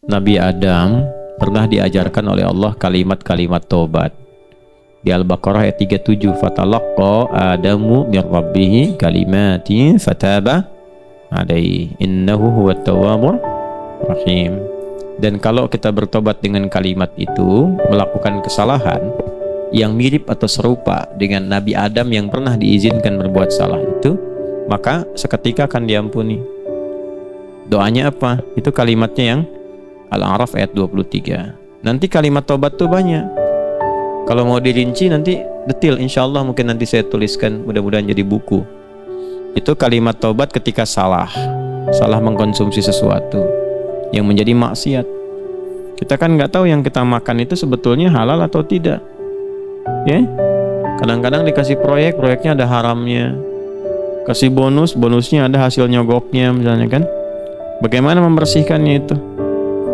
Nabi Adam pernah diajarkan oleh Allah kalimat-kalimat tobat. Di Al-Baqarah ayat 37, fatalaqqa Adamu min rabbih kalimatin fataba alaihi innahu huwat tawwabur rahim. Dan kalau kita bertobat dengan kalimat itu, melakukan kesalahan yang mirip atau serupa dengan Nabi Adam yang pernah diizinkan berbuat salah itu, maka seketika akan diampuni. Doanya apa? Itu kalimatnya yang Al-A'raf ayat 23. Nanti kalimat tobat tuh banyak. Kalau mau dirinci nanti detail, insya Allah mungkin nanti saya tuliskan, mudah-mudahan jadi buku. Itu kalimat tobat ketika salah mengkonsumsi sesuatu yang menjadi maksiat. Kita kan nggak tahu yang kita makan itu sebetulnya halal atau tidak. Ya, kadang-kadang dikasih proyeknya ada haramnya. Kasih bonusnya ada hasil nyogoknya misalnya kan. Bagaimana membersihkannya itu?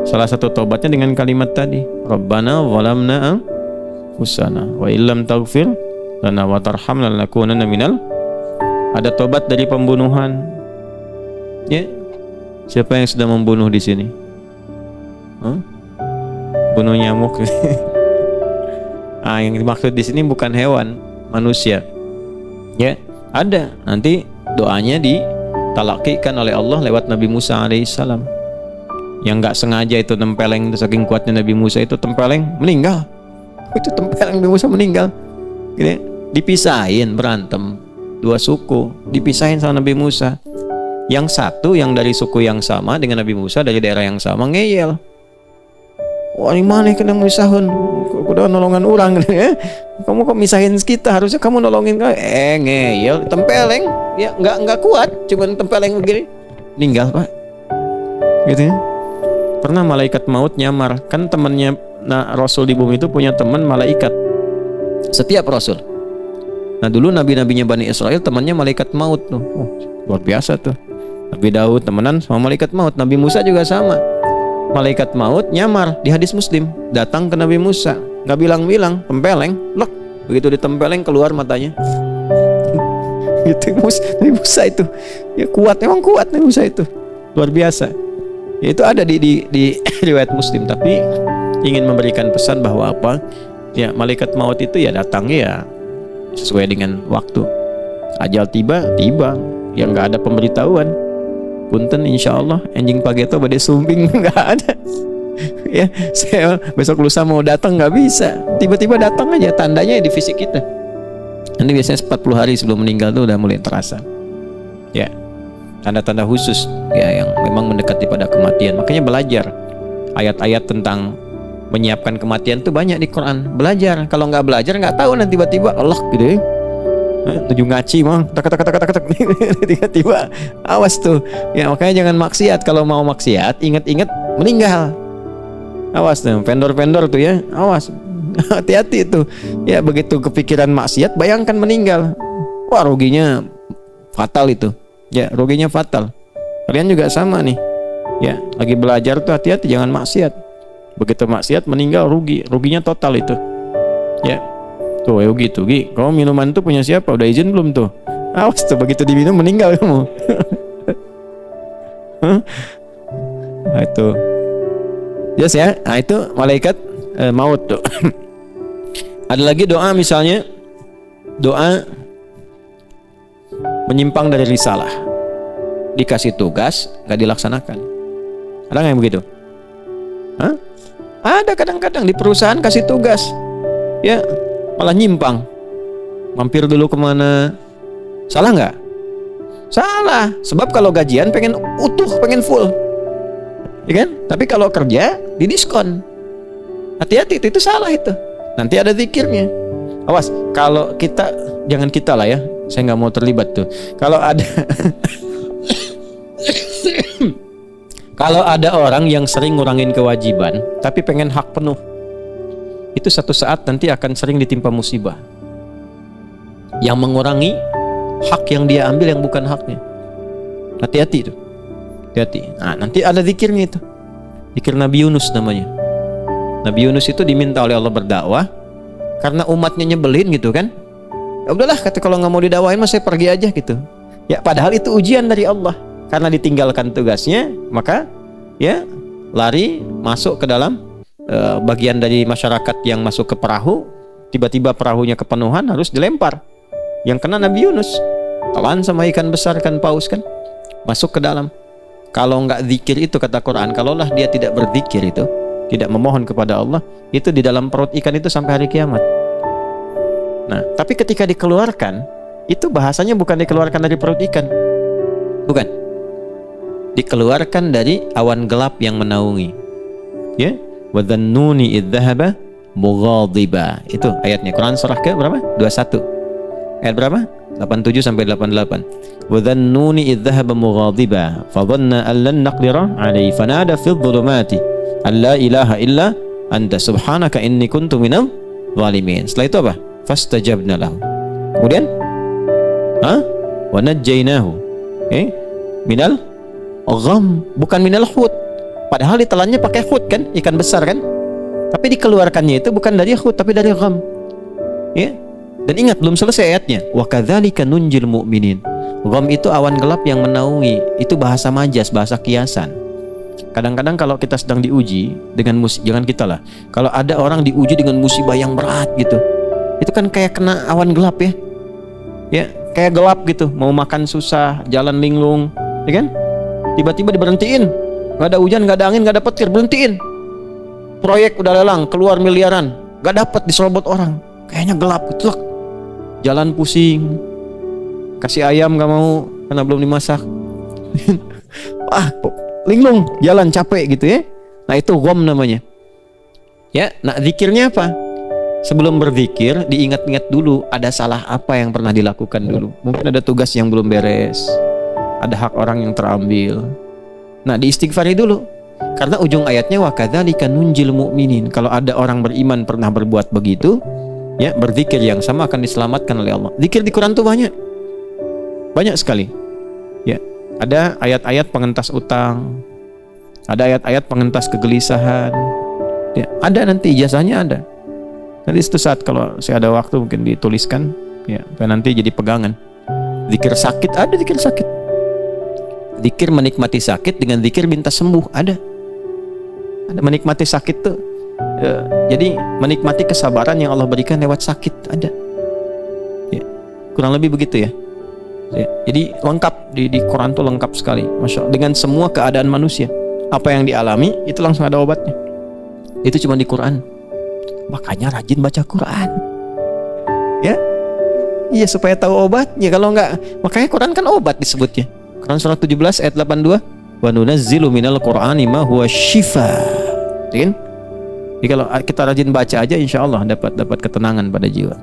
Salah satu tobatnya dengan kalimat tadi, Rabbana zalamna anfusana wa illam taghfir lana wa tarhamna lanakunanna minal. Ada tobat dari pembunuhan. Ya. Siapa yang sudah membunuh di sini? Bunuh nyamuk. Yang dimaksud di sini bukan hewan, manusia. Ya, ada. Nanti doanya ditalakikan oleh Allah lewat Nabi Musa alaihissalam. Yang nggak sengaja itu tempeleng, saking kuatnya Nabi Musa itu tempeleng, meninggal. Itu tempeleng Nabi Musa meninggal. Gitu, dipisahin, berantem. Dua suku dipisahin sama Nabi Musa. Yang satu yang dari suku yang sama dengan Nabi Musa, dari daerah yang sama, ngeyel. Wah, ini mana kena misahun? Udah nolongan orang ya. Kamu kok misahin kita? Harusnya kamu nolongin kan? Ngeyel, tempeleng. Ya nggak kuat, cuman tempeleng begini. Meninggal, Pak. Gitu ya. Pernah malaikat maut nyamar. Kan temannya Rasul di bumi itu punya teman malaikat. Setiap Rasul. Nah dulu nabi-nabinya Bani Israel temannya malaikat maut tuh. Luar biasa tuh. Nabi Daud temenan sama malaikat maut. Nabi Musa juga sama. Malaikat maut nyamar di hadis Muslim. Datang ke Nabi Musa. Nggak bilang-bilang. Tempeleng. Lok. Begitu ditempeleng keluar matanya. Gitu Nabi Musa itu. Ya kuat. Emang kuat Nabi Musa itu. Luar biasa. Ya, itu ada di riwayat Muslim. Tapi ingin memberikan pesan bahwa apa? Ya malaikat maut itu ya datangnya ya sesuai dengan waktu. Ajal tiba. Yang nggak ada pemberitahuan. Punten insya Allah anjing pageto badai sumbing nggak ada. Ya saya besok lusa mau datang nggak bisa. Tiba-tiba datang aja, tandanya di fisik kita. Nanti biasanya 40 hari sebelum meninggal tuh udah mulai terasa. Ya tanda-tanda khusus ya yang memang mendekati pada kematian. Makanya belajar ayat-ayat tentang menyiapkan kematian tuh banyak di Quran. Belajar. Kalau nggak belajar nggak tahu nanti tiba-tiba Allah gitu ya. Tujuh ngaci mang tak tiba-tiba awas tuh ya. Makanya jangan maksiat. Kalau mau maksiat ingat-ingat meninggal, awas tuh vendor-vendor tuh ya, awas. Hati-hati tuh ya, begitu kepikiran maksiat bayangkan meninggal, wah ruginya fatal itu ya, ruginya fatal. Kalian juga sama nih ya, lagi belajar tuh hati-hati jangan maksiat. Begitu maksiat meninggal ruginya total itu ya. Tuh Yogi tuh, Gi, kamu minuman tuh punya siapa? Udah izin belum tuh? Awas tuh begitu diminum meninggal kamu. Nah itu yes ya. Nah itu malaikat maut tuh. Ada lagi doa misalnya, doa menyimpang dari risalah, dikasih tugas gak dilaksanakan. Ada nggak yang begitu? Hah? Ada kadang-kadang di perusahaan kasih tugas ya malah nyimpang, mampir dulu kemana. Salah nggak? Salah, sebab kalau gajian pengen utuh, pengen full ya kan? Tapi kalau kerja didiskon. Hati-hati, itu salah itu. Nanti ada zikirnya. Awas, kalau kita, jangan kita lah ya, saya nggak mau terlibat tuh. Kalau ada kalau ada orang yang sering ngurangin kewajiban tapi pengen hak penuh, itu satu saat nanti akan sering ditimpa musibah yang mengurangi hak yang dia ambil yang bukan haknya. Hati-hati itu, hati-hati. Nah, nanti ada zikirnya itu, zikir Nabi Yunus namanya. Nabi Yunus itu diminta oleh Allah berdakwah karena umatnya nyebelin gitu kan. Ya udahlah, kata kalau nggak mau didakwain mas saya pergi aja gitu. Ya padahal itu ujian dari Allah, karena ditinggalkan tugasnya maka ya lari masuk ke dalam bagian dari masyarakat yang masuk ke perahu, tiba-tiba perahunya kepenuhan, harus dilempar. Yang kena Nabi Yunus, telan sama ikan besar, ikan paus kan, masuk ke dalam. Kalau nggak zikir itu, kata Quran, kalaulah dia tidak berzikir itu, tidak memohon kepada Allah, itu di dalam perut ikan itu sampai hari kiamat. Nah, tapi ketika dikeluarkan, itu bahasanya bukan dikeluarkan dari perut ikan, bukan, dikeluarkan dari awan gelap yang menaungi. Ya, wa dhannuni idh dhahaba mughadiba. Itu ayatnya, Quran surah ke berapa? 21. Ayat berapa? 87 sampai 88. Wa dhannuni idh dhahaba mughadiba fa dhanna an lan naqdira alayhi fanada fi dhulumati alla ilaha illa anta subhanaka inni kuntu minal zalimin. Setelah itu apa? Fastajabna lahu. Kemudian wa najjaynahu minal gham, bukan minal hut. Padahal ditelannya pakai hut kan, ikan besar kan, tapi dikeluarkannya itu bukan dari hut tapi dari gham. Ya. Dan ingat, belum selesai ayatnya. Wa kadzalika nunjil mu'minin. Gham itu awan gelap yang menaungi. Itu bahasa majas, bahasa kiasan. Kadang-kadang kalau kita sedang diuji dengan jangan kita lah, kalau ada orang diuji dengan musibah yang berat gitu, itu kan kayak kena awan gelap ya. Ya, kayak gelap gitu, mau makan susah, jalan linglung, ya kan? Tiba-tiba diberhentiin, nggak ada hujan, nggak ada angin, nggak ada petir, berhentiin. Proyek udah lelang, keluar miliaran, nggak dapat, diserobot orang, kayaknya gelap, gitu. Jalan pusing, kasih ayam nggak mau karena belum dimasak. Linglung, jalan capek gitu ya. Nah itu gham namanya. Ya, nah zikirnya apa? Sebelum berzikir, diingat-ingat dulu ada salah apa yang pernah dilakukan dulu. Mungkin ada tugas yang belum beres, ada hak orang yang terambil. Nah, diistighfari dulu. Karena ujung ayatnya wa kadzalika nunjil mu'minin. Kalau ada orang beriman pernah berbuat begitu, ya, berzikir yang sama akan diselamatkan oleh Allah. Zikir di Quran tuh banyak. Banyak sekali. Ya, ada ayat-ayat pengentas utang. Ada ayat-ayat pengentas kegelisahan. Ya, ada nanti ijazahnya ada. Nanti itu saat kalau saya ada waktu mungkin dituliskan, ya, nanti jadi pegangan. Zikir sakit ada, zikir sakit. Zikir menikmati sakit dengan zikir minta sembuh ada. Ada menikmati sakit tuh. Jadi menikmati kesabaran yang Allah berikan lewat sakit ada. Ya, kurang lebih begitu ya. Ya, jadi lengkap di Quran tuh lengkap sekali, Masya Allah, dengan semua keadaan manusia. Apa yang dialami itu langsung ada obatnya. Itu cuma di Quran. Makanya rajin baca Quran. Ya, iya supaya tahu obatnya. Kalau enggak, makanya Quran kan obat disebutnya. Quran surah 17 ayat 82. Wa nunazzilu minal Qur'ani ma huwa syifa. Kan? Jadi kalau kita rajin baca aja, insya Allah dapat ketenangan pada jiwa.